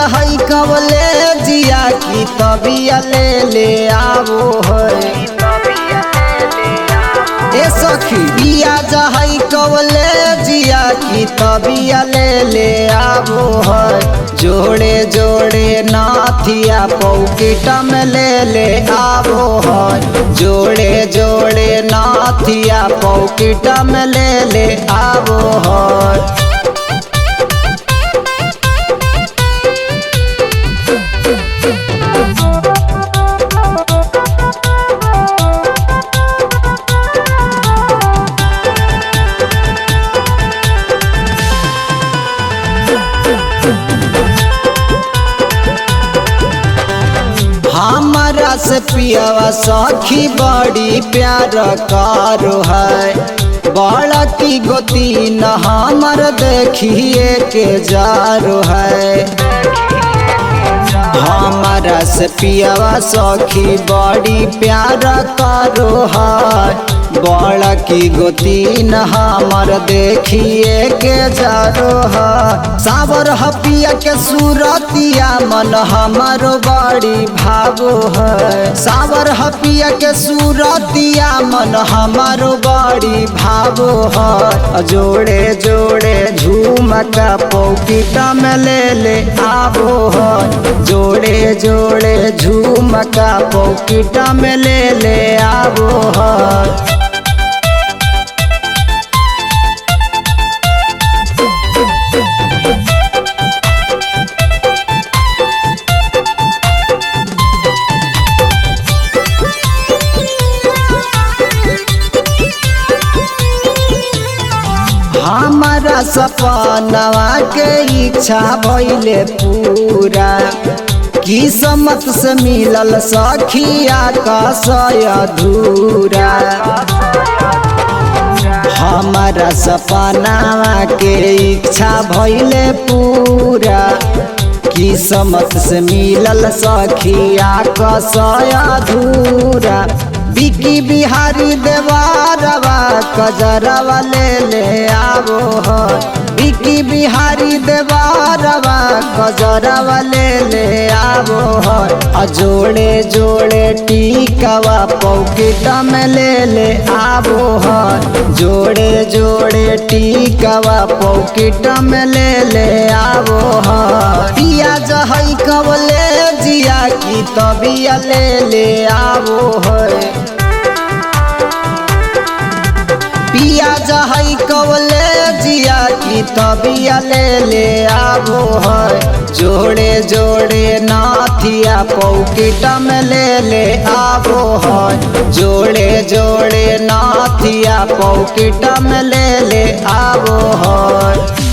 जहई कवले जिया की तबिया ले आवो है। ए सखी बिया जहई कवले जिया की तबिया ले आवो है। जोड़े जोड़े नाथिया पॉकेट में ले आवो है। जोड़े जोड़े नाथिया पॉकेट में ले आवो है। हमारा से पियावा सखी बड़ी प्यार करो है। बड़ा की गोती न हमर देखिए के जारो है। हमारा से पियावा सखी बड़ी प्यार करो है। बड़ा की गोती न हमर देखिए के जारो है। सावर हपिया के सूरतिया मन हमारो बड़ी भावो है। सावर हपिया के सूरतिया मन हमारो बड़ी भावो है। जोड़े जोड़े झुमका पॉकेट में ले आवो है। जोड़े जोड़े झुमका पॉकेट में ले आवो है। हमारा सपनवा के इच्छा भइले पूरा। किस्मत से मिलल सखिया का सय अधूरा। हमारा सपनवा के इच्छा भइले पूरा। किस्मत से मिलल सखिया का सय अधूरा। बिकी बिहारी देवारवा कजरवा ले आवो है। बिकी बिहारी देवारवा कजरवा ले आवो है। जोड़े जोड़े टीकावा पॉकेट में ले आवो है। जोड़े जोड़े टीकावा पॉकेट में ले आवो है। पिया जहई कवले जिया की तबिया ले आवो है। पिया जहई कवले जिया की तबिया ले आवो है। जोड़े जोड़े नाथिया पॉकेट में ले आवो है। जोड़े जोड़े नाथिया पॉकेट में ले आवो है।